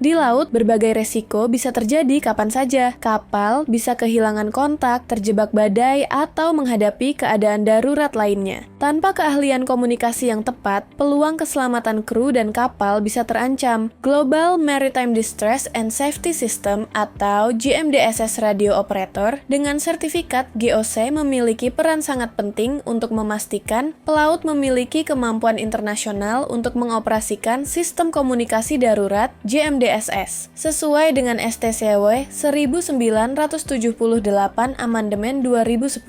Di laut, berbagai resiko bisa terjadi kapan saja. Kapal bisa kehilangan kontak, terjebak badai, atau menghadapi keadaan darurat lainnya. Tanpa keahlian komunikasi yang tepat, peluang keselamatan kru dan kapal bisa terancam. Global Maritime Distress and Safety System atau GMDSS Radio Operator dengan sertifikat GOC memiliki peran sangat penting untuk memastikan pelaut memiliki kemampuan internasional untuk mengoperasikan sistem komunikasi darurat GMDSS sesuai dengan STCW 1978 Amandemen 2010.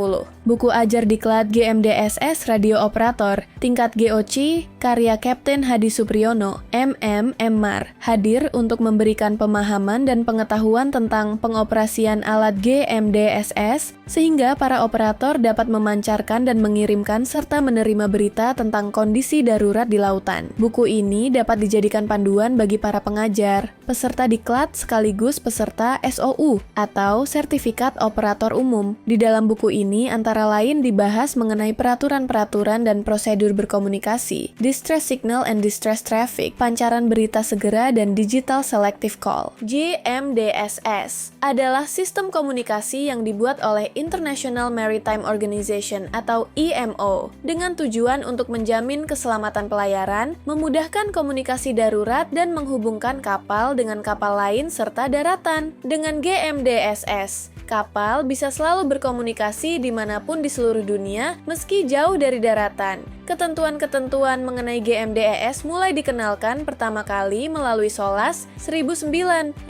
Buku ajar diklat GMDSS Radio Operator tingkat GOC karya Kapten Hadi Supriyono, MM, Mar, hadir untuk memberikan pemahaman dan pengetahuan tentang pengoperasian alat GMDSS sehingga para operator dapat memancarkan dan mengirimkan serta menerima berita tentang kondisi darurat di lautan. Buku ini dapat dijadikan panduan bagi para pengajar, peserta diklat sekaligus peserta SOU atau Sertifikat Operator Umum. Di dalam buku ini antara lain dibahas mengenai peraturan-peraturan dan prosedur berkomunikasi, distress signal and distress traffic, pancaran berita segera, dan digital selective call. GMDSS adalah sistem komunikasi yang dibuat oleh International Maritime Organization atau IMO dengan tujuan untuk menjamin keselamatan pelayaran, memudahkan komunikasi darurat, dan menghubungkan kapal dengan kapal lain serta daratan. Dengan GMDSS, kapal bisa selalu berkomunikasi dimanapun di seluruh dunia meski jauh dari daratan. Ketentuan-ketentuan mengenai GMDSS mulai dikenalkan pertama kali melalui SOLAS 1974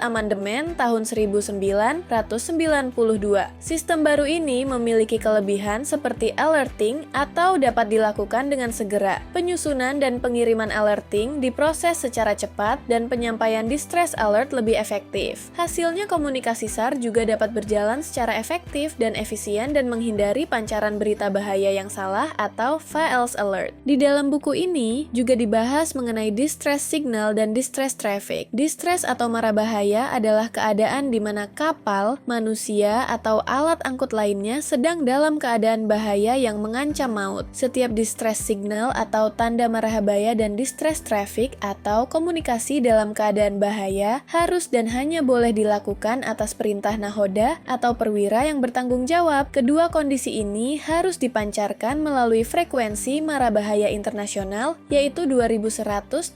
Amandemen tahun 1992. Sistem baru ini memiliki kelebihan seperti alerting atau dapat dilakukan dengan segera. Penyusunan dan pengiriman alerting diproses secara cepat dan penyampaian distress alert lebih efektif. Hasilnya komunikasi SAR juga dapat berjalan secara efektif dan efisien dan menghindari pancaran berita bahaya yang salah atau false alert. Di dalam buku ini juga dibahas mengenai distress signal dan distress traffic. Distress atau mara bahaya adalah keadaan di mana kapal, manusia, atau alat angkut lainnya sedang dalam keadaan bahaya yang mengancam maut. Setiap distress signal atau tanda marahbaya dan distress traffic atau komunikasi dalam keadaan bahaya harus dan hanya boleh dilakukan atas perintah nahoda atau perwira yang bertanggung jawab. Kedua kondisi ini harus dipancarkan melalui frekuensi mara bahaya internasional yaitu 2182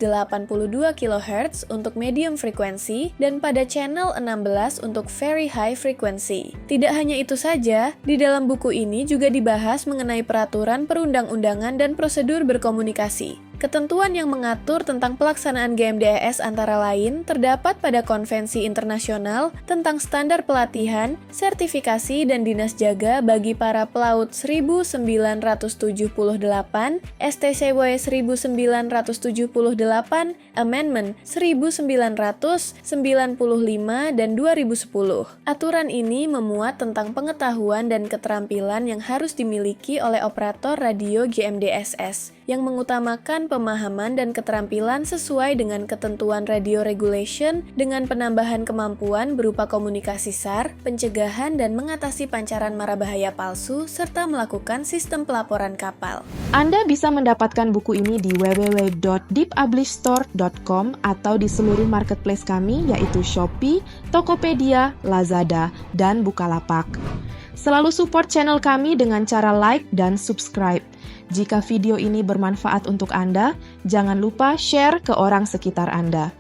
kHz untuk medium frekuensi dan pada channel 16 untuk very high frequency. Tidak hanya itu saja, di dalam buku ini juga dibahas mengenai peraturan perundang-undangan dan prosedur berkomunikasi. Ketentuan yang mengatur tentang pelaksanaan GMDSS antara lain terdapat pada Konvensi Internasional tentang Standar Pelatihan, Sertifikasi, dan Dinas Jaga bagi para pelaut 1978, STCW 1978, Amendment 1995, dan 2010. Aturan ini memuat tentang pengetahuan dan keterampilan yang harus dimiliki oleh operator radio GMDSS, yang mengutamakan pemahaman dan keterampilan sesuai dengan ketentuan radio regulation dengan penambahan kemampuan berupa komunikasi SAR, pencegahan dan mengatasi pancaran mara bahaya palsu, serta melakukan sistem pelaporan kapal. Anda bisa mendapatkan buku ini di www.deepublishstore.com atau di seluruh marketplace kami yaitu Shopee, Tokopedia, Lazada, dan Bukalapak. Selalu support channel kami dengan cara like dan subscribe. Jika video ini bermanfaat untuk Anda, jangan lupa share ke orang sekitar Anda.